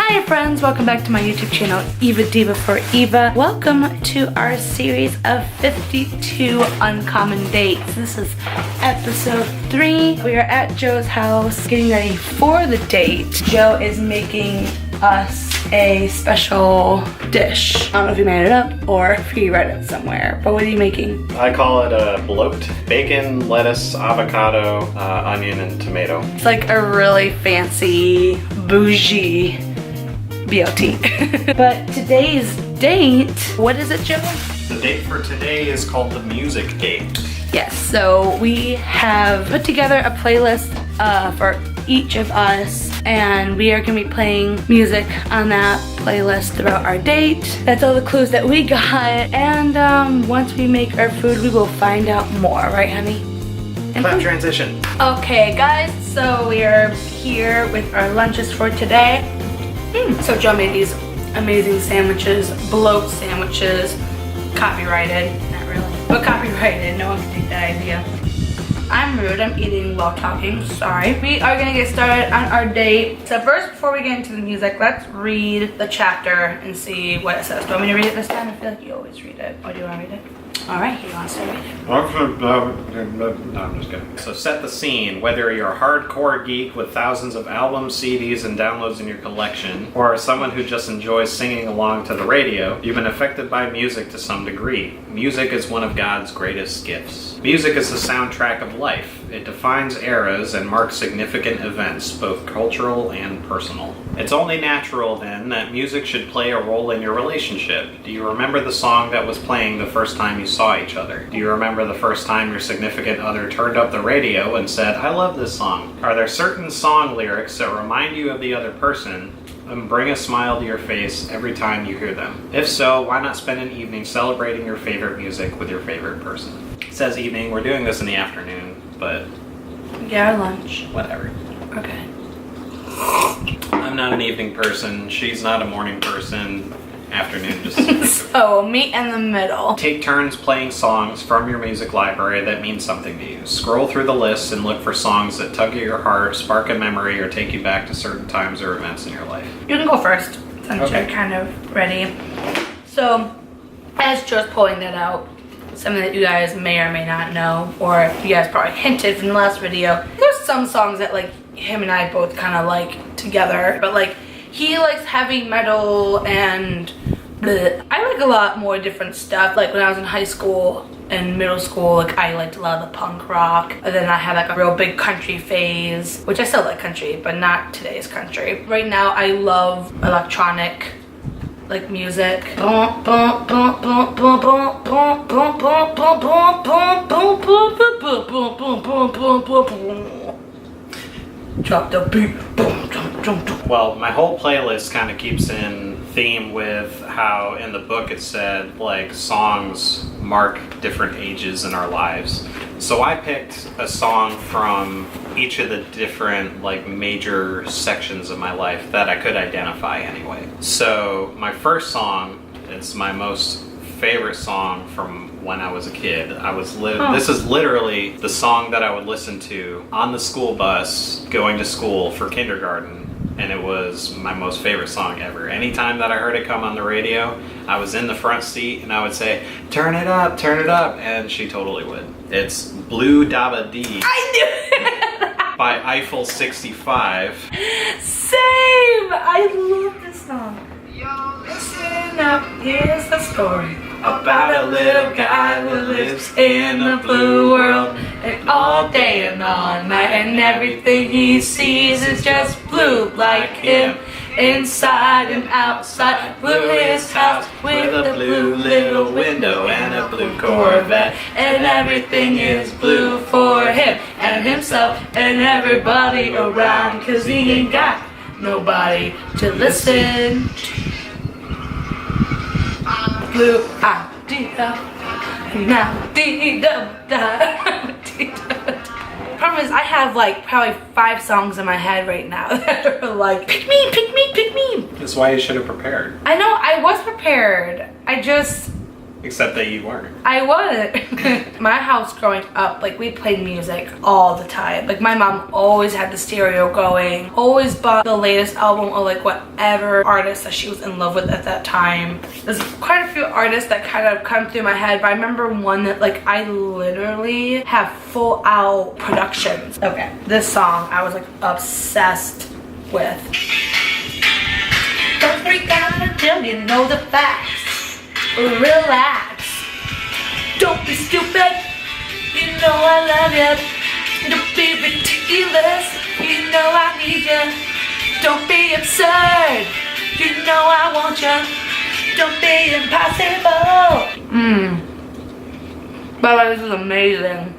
Hi friends, welcome back to my YouTube channel, Eva Diva for Eva. Welcome to our series of 52 uncommon dates. This is episode 3. We are at Joe's house getting ready for the date. Joe is making us a special dish. I don't know if he made it up or if he read it somewhere, but what are you making? I call it a bloat. Bacon, lettuce, avocado, onion, and tomato. It's like a really fancy, bougie BLT. But today's date, what is it, Joe? The date for today is called the Music Date. Yes, so we have put together a playlist for each of us, and we are going to be playing music on that playlist throughout our date. That's all the clues that we got, and once we make our food, we will find out more, right, honey? Clap transition. Okay, guys, so we are here with our lunches for today. So Joe made these amazing sandwiches, bloat sandwiches, copyrighted, not really, but copyrighted, no one can take that idea. I'm rude, I'm eating while talking, sorry. We are gonna get started on our date. So first, before we get into the music, let's read the chapter and see what it says. Do you want me to read it this time? I feel like you always read it. Or do you want to read it? All right, he wants to read it. No, I'm just kidding. So set the scene. Whether you're a hardcore geek with thousands of albums, CDs, and downloads in your collection, or someone who just enjoys singing along to the radio, you've been affected by music to some degree. Music is one of God's greatest gifts. Music is the soundtrack of life. It defines eras and marks significant events, both cultural and personal. It's only natural, then, that music should play a role in your relationship. Do you remember the song that was playing the first time you saw each other? Do you remember the first time your significant other turned up the radio and said, "I love this song"? Are there certain song lyrics that remind you of the other person and bring a smile to your face every time you hear them? If so, why not spend an evening celebrating your favorite music with your favorite person? It says evening. We're doing this in the afternoon, but Yeah, lunch. whatever. Okay. I'm not an evening person. She's not a morning person. Afternoon, just So, meet in the middle. take turns playing songs from your music library that mean something to you. Scroll through the list and look for songs that tug at your heart, spark a memory, or take you back to certain times or events in your life. You can go first, since Okay. you're kind of ready. So, as Joe's pulling that out, something that you guys may or may not know, or you guys probably hinted from the last video, there's some songs that like him and I both kind of like together, but like he likes heavy metal and I like a lot more different stuff. Like when I was in high school and middle school, like I liked a lot of the punk rock, and then I had like a real big country phase, which I still like country, but not today's country. Right now I love electronic like music. Drop the beat. Well, my whole playlist kind of keeps in theme with how in the book it said like songs mark different ages in our lives. So I picked a song from each of the different like major sections of my life that I could identify anyway. So my first song is my most favorite song from when I was a kid. This is literally the song that I would listen to on the school bus going to school for kindergarten, and it was my most favorite song ever. Anytime that I heard it come on the radio, I was in the front seat and I would say, turn it up, and she totally would. It's Blue Dabba Dee. I knew it! By Eiffel 65. Same! I love this song. Yo, listen up, here's the story about a little guy who lives in a blue world, and all day and all night, and everything he sees is just blue like him. Inside and outside, blue his house with a blue little window and a blue Corvette, and everything is blue for him and himself and everybody around, 'cause he ain't got nobody to listen to. Blue idea, now Problem is, I have like probably 5 songs in my head right now that are like, pick me, pick me, pick me. That's why you should have prepared. I know, I was prepared. I just Except that you weren't. I wasn't. My house growing up, like we played music all the time. Like my mom always had the stereo going, always bought the latest album or like whatever artist that she was in love with at that time. There's quite a few artists that kind of come through my head, but I remember one that like I literally have full out productions. Okay, this song I was like obsessed with. Don't freak out until you know the facts. Relax. Don't be stupid. You know I love you. Don't be ridiculous. You know I need you. Don't be absurd. You know I want you. Don't be impossible. But this is amazing.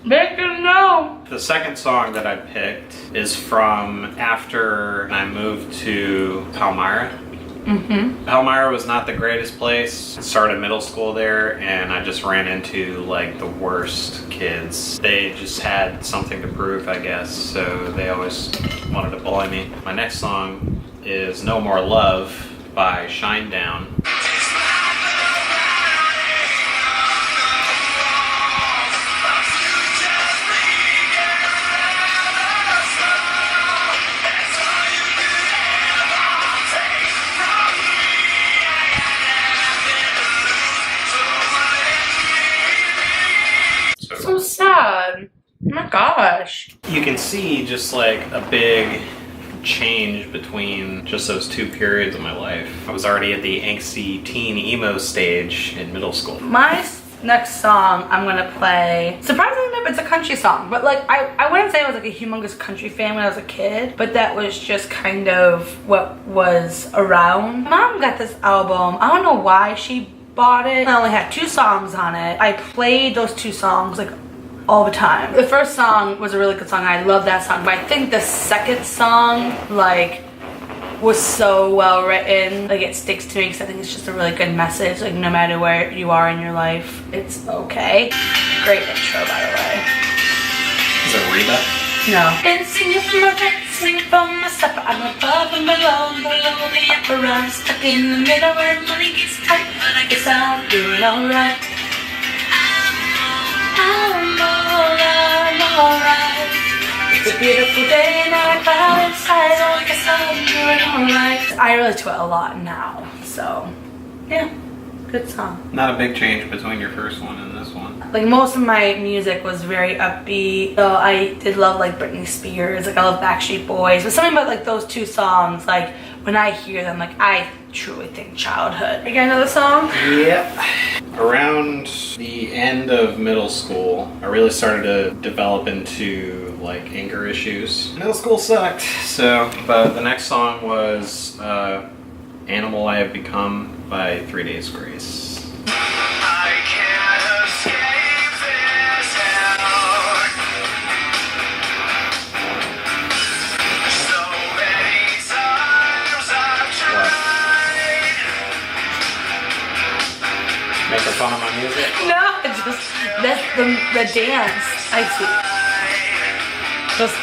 Make it know. The second song that I picked is from after I moved to Palmyra. Palmyra was not the greatest place. I started middle school there and I just ran into like the worst kids. They just had something to prove, I guess, so they always wanted to bully me. My next song is No More Love by Shinedown. So sad. Oh my gosh. You can see just like a big change between just those two periods of my life. I was already at the angsty teen emo stage in middle school. My next song I'm gonna play, surprisingly enough, it's a country song, but like I wouldn't say I was like a humongous country fan when I was a kid, but that was just kind of what was around. Mom got this album. I don't know why she bought it. I only had 2 songs on it. I played those 2 songs like all the time. The first song was a really good song. I love that song, but I think the second song like was so well written. Like it sticks to me because I think it's just a really good message. Like no matter where you are in your life, it's okay. Great intro, by the way. Is it Reba? No. Been singing from my bed, singing from my supper. I'm above and below the upper run. Stuck in the middle where money gets tight, but I guess I'm doing alright. I'm alright. It's a beautiful day and I cloud inside. I guess I'm doing alright. I relate to it a lot now, so yeah, good song. Not a big change between your first one and this one. Like most of my music was very upbeat. So I did love like Britney Spears, like I love Backstreet Boys, but something about like those 2 songs, like when I hear them, like I truly think childhood. You got another song? Yep. Around the end of middle school, I really started to develop into like anger issues. Middle school sucked, so, but the next song was Animal I Have Become by 3 Days Grace. I can't escape this hell. So many times I've tried. Making fun of my music? No, it's just that's the dance. I see. Just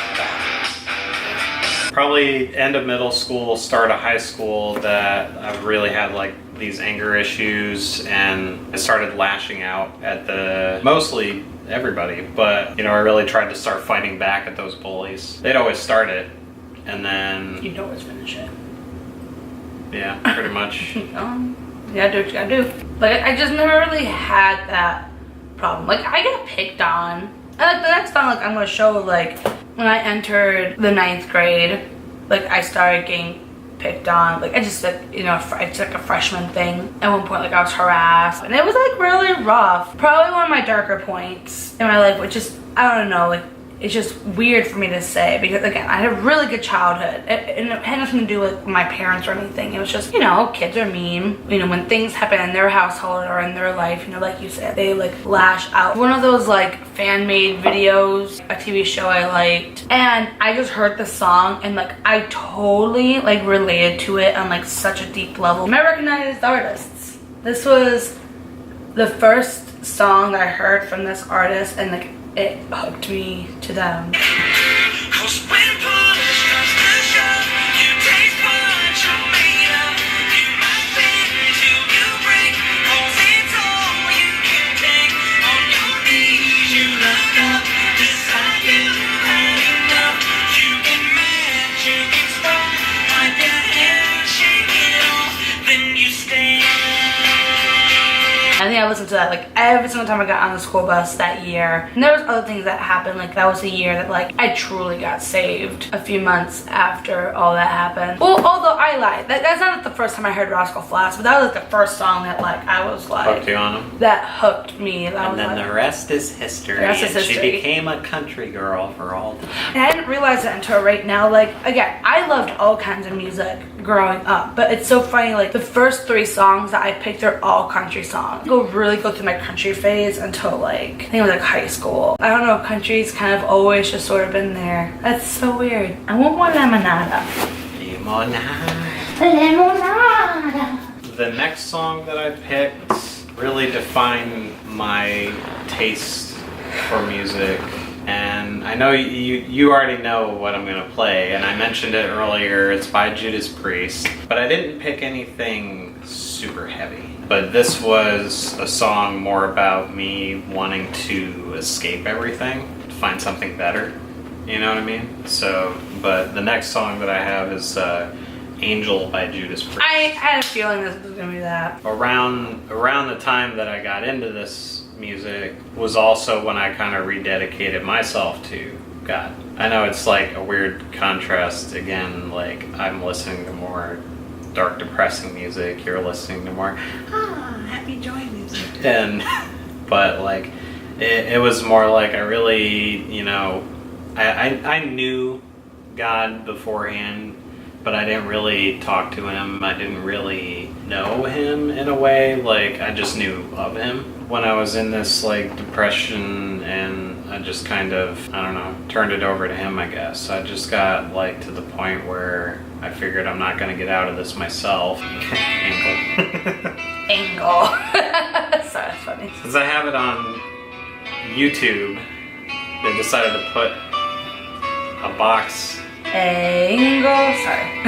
probably end of middle school, start of high school that I really had like these anger issues and I started lashing out at mostly everybody, but you know, I really tried to start fighting back at those bullies. They'd always start it and then you'd always finish it. Yeah, pretty much. You gotta do what you gotta do. Like I just never really had that problem. Like I get picked on. And like the next time, like I'm gonna show like when I entered the 9th grade, like I started getting picked on. Like I just like, you know, it's like a freshman thing. At one point, like I was harassed and it was like really rough. Probably one of my darker points in my life, which is, I don't know, like it's just weird for me to say because again, I had a really good childhood and it had nothing to do with my parents or anything. It was just, you know, kids are mean. You know, when things happen in their household or in their life, you know, like you said, they like lash out. One of those like fan-made videos, a TV show I liked, and I just heard the song and like I totally like related to it on like such a deep level. I recognized artists. This was the first song that I heard from this artist and like it hooked me to them. I think I listened to that like every single time I got on the school bus that year. And there was other things that happened. Like that was the year that like I truly got saved a few months after all that happened. Well, although I lied. That's not the first time I heard Rascal Flatts, but that was like the first song that like I was like Hooked you on him? that hooked me. That And was then like, the rest is history. The rest is and history. She became a country girl for all time. and I didn't realize that until right now. Like again, I loved all kinds of music growing up, but it's so funny. Like the first 3 songs that I picked are all country songs. Go through my country phase until like I think it was like high school. I don't know. Country's kind of always just sort of been there. That's so weird. I want more lemonada. Limonada. The next song that I picked really defined my taste for music. And I know you already know what I'm gonna play, and I mentioned it earlier. It's by Judas Priest, but I didn't pick anything super heavy. But this was a song more about me wanting to escape everything, to find something better. You know what I mean? So, but the next song that I have is Angel by Judas Priest. I had a feeling this was gonna be that. Around the time that I got into this music was also when I kind of rededicated myself to God. I know it's like a weird contrast again, like I'm listening to more dark, depressing music, you're listening to more happy, joy music. And but like it was more like I really, you know, I knew God beforehand, but I didn't really talk to him. I didn't really know him in a way. Like I just knew of him. When I was in this like depression, and I just kind of, I don't know, turned it over to him, I guess. I just got like to the point where I figured I'm not gonna get out of this myself. Angle. Sorry, that's funny. Since I have it on YouTube, they decided to put a box. Angle. Sorry.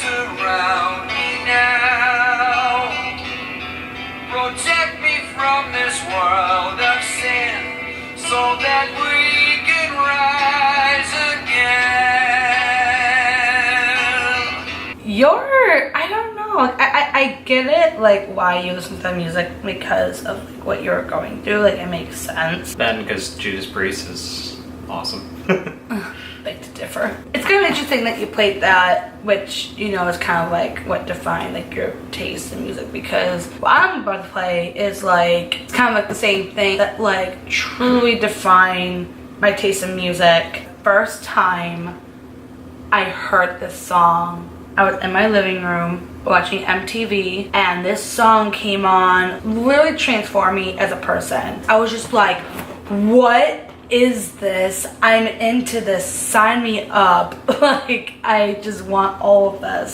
Around me now, protect me from this world of sin, so that we can rise again. I don't know. I get it, like why you listen to the music because of like, what you're going through. Like it makes sense. Then because Judas Priest is awesome. Beg to differ. It's kind of interesting that you played that, which you know is kind of like what defined like your taste in music, because what I'm about to play is like it's kind of like the same thing that like truly defined my taste in music. First time I heard this song, I was in my living room watching MTV, and this song came on, literally transformed me as a person. I was just like, what is this? I'm into this. Sign me up. Like, I just want all of this.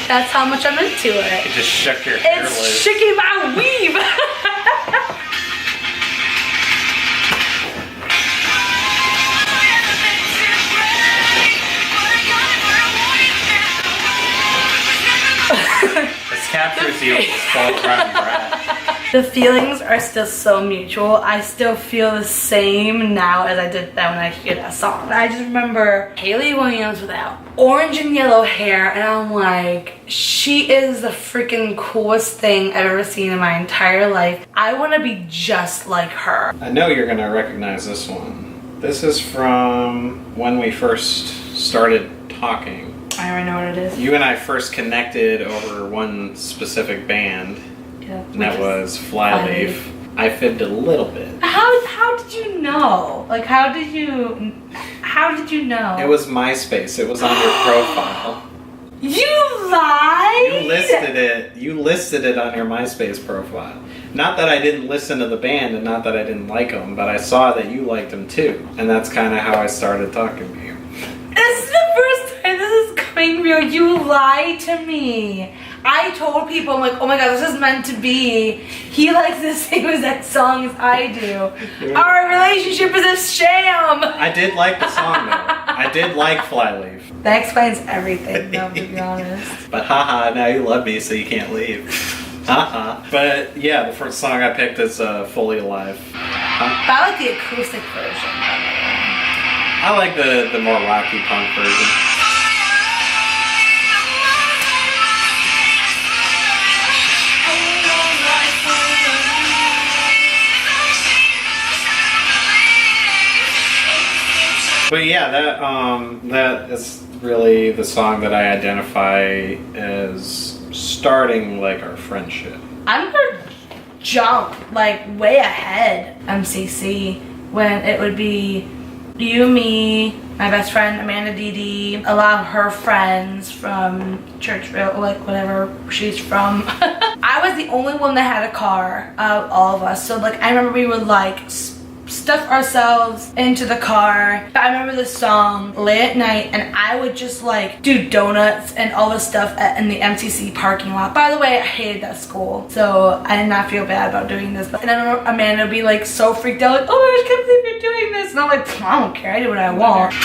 That's how much I'm into it. You just shook your hair It's loose. shaking my weave. This captures you, spoiled rotten brat. The feelings are still so mutual. I still feel the same now as I did then when I hear that song. I just remember Hayley Williams without orange and yellow hair, and I'm like, she is the freaking coolest thing I've ever seen in my entire life. I want to be just like her. I know you're gonna recognize this one. This is from when we first started talking. I already know what it is. You and I first connected over one specific band, Yeah, and that was Flyleaf. I fibbed a little bit. How did you know? Like, how did you know? It was MySpace. It was on your profile. You lied? You listed it on your MySpace profile. Not that I didn't listen to the band and not that I didn't like them, but I saw that you liked them too. And that's kind of how I started talking to you. This is the first time this is coming real. You lied to me. I told people, I'm like, oh my god, this is meant to be. He likes the same exact song as I do. Our relationship is a sham. I did like the song though. I did like Flyleaf. That explains everything, though, to be honest. But haha, now you love me, so you can't leave. Haha. But yeah, the first song I picked is Fully Alive. But I like the acoustic version. I like the more rocky punk version. But yeah, that is really the song that I identify as starting like our friendship. I'm gonna jump like way ahead MCC when it would be you, me, my best friend Amanda Dee, a lot of her friends from Churchville, like whatever she's from. I was the only one that had a car out of all of us, so like I remember we would like stuff ourselves into the car. I remember this song late at night, and I would just like do donuts and all this stuff in the MCC parking lot. By the way, I hated that school, so I did not feel bad about doing this. And I remember Amanda would be like so freaked out, like, oh my gosh, I can't believe you're doing this. And I'm like, I don't care, I do what I want.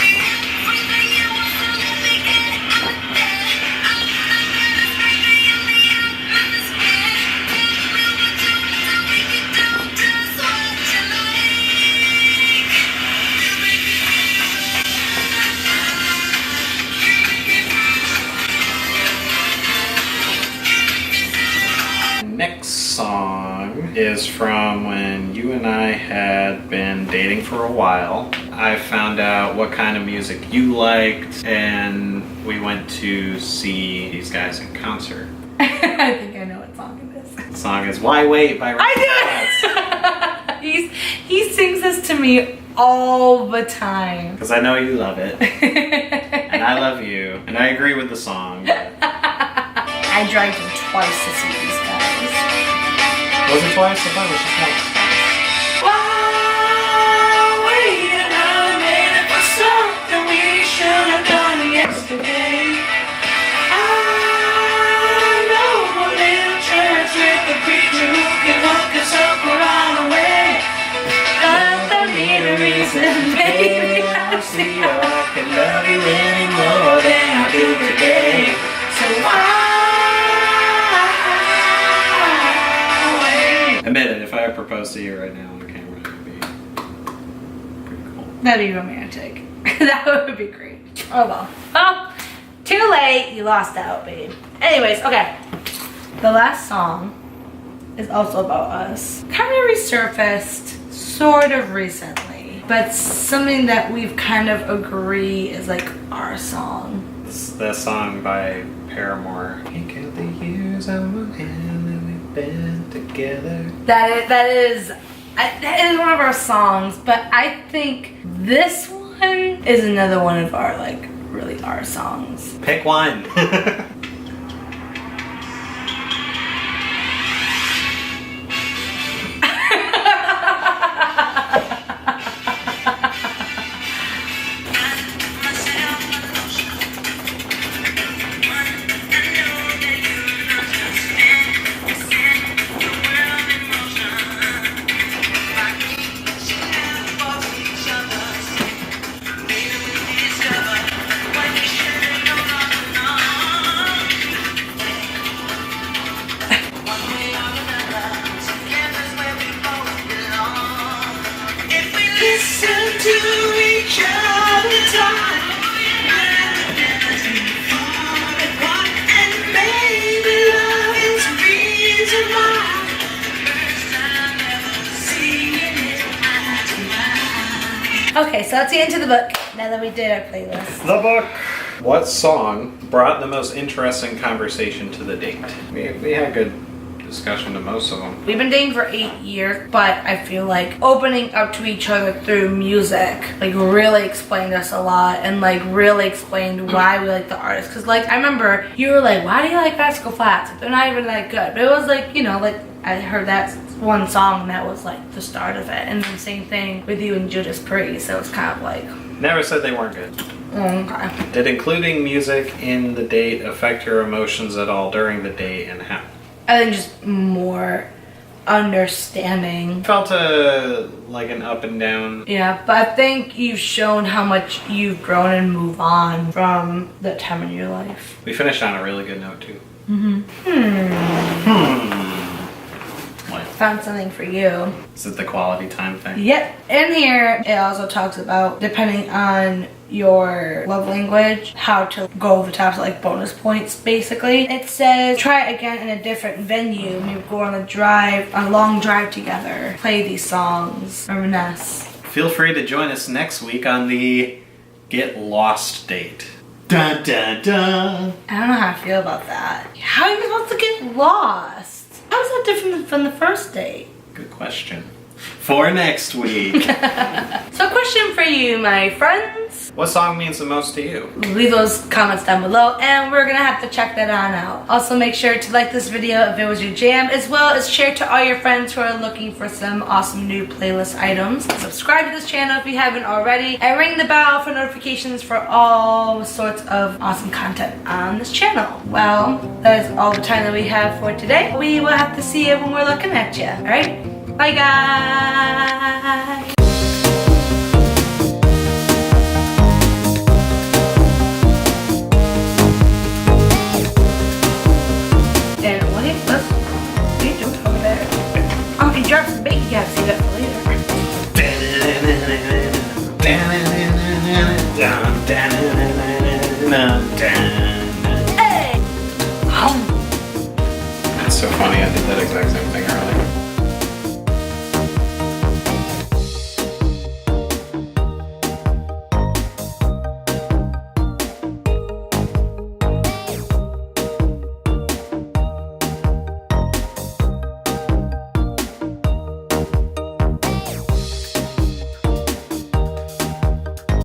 Next song is from when you and I had been dating for a while. I found out what kind of music you liked, and we went to see these guys in concert. I think I know what song it is. The song is Why Wait by I knew it! He sings this to me all the time. Because I know you love it. And I love you. And I agree with the song. But... I dragged him twice to see these guys. Was it twice? I thought it was just once. Why wait another minute for something we should have done yesterday? I know a little church with a preacher who can hook us up around the way. Love don't need a reason, baby. I see I can love you any more than I do today. So why? Admit it, if I proposed to you right now on the camera, it would be pretty cool. That'd be romantic. That would be great. Oh well. Well, too late. You lost out, babe. Anyways, okay. The last song is also about us. Kind of resurfaced sort of recently, but something that we've kind of agree is like our song. This is the song by Paramore. Can't count the years on one hand that we've been together. That is one of our songs, but I think this one is another one of our like really our songs. Pick one. Okay, so that's the end of the book, now that we did our playlist. The book. What song brought the most interesting conversation to the date? We had good discussion to most of them. We've been dating for 8 years, but I feel like opening up to each other through music like really explained us a lot, and like really explained why we like the artist. Because like I remember you were like, why do you like Rascal Flatts? They're not even that good. But it was like, you know, like I heard that one song and that was like the start of it. And then same thing with you and Judas Priest. So it's kind of like... Never said they weren't good. Okay. Did including music in the date affect your emotions at all during the date, and how? I think just more understanding. Felt like an up and down. Yeah, but I think you've shown how much you've grown and move on from that time in your life. We finished on a really good note too. What? Found something for you. Is it the quality time thing? Yep. In here, it also talks about, depending on your love language, how to go over the top, like bonus points, basically. It says, try it again in a different venue. Maybe go on a long drive together. Play these songs. Reminisce. Feel free to join us next week on the Get Lost date. Dun dun dun. I don't know how I feel about that. How are you supposed to get lost? How is that different from the first date? Good question. For next week. So, question for you, my friends. What song means the most to you? Leave those comments down below, and we're gonna have to check that on out. Also, make sure to like this video if it was your jam, as well as share to all your friends who are looking for some awesome new playlist items. Subscribe to this channel if you haven't already, and ring the bell for notifications for all sorts of awesome content on this channel. Well, that is all the time that we have for today. We will have to see you when we're looking at you. All right? Bye, guys. And wait, what are you doing over there? Oh, he dropped some bacon. You gotta see that for later. Hey! That's so funny. I did that exact same thing earlier.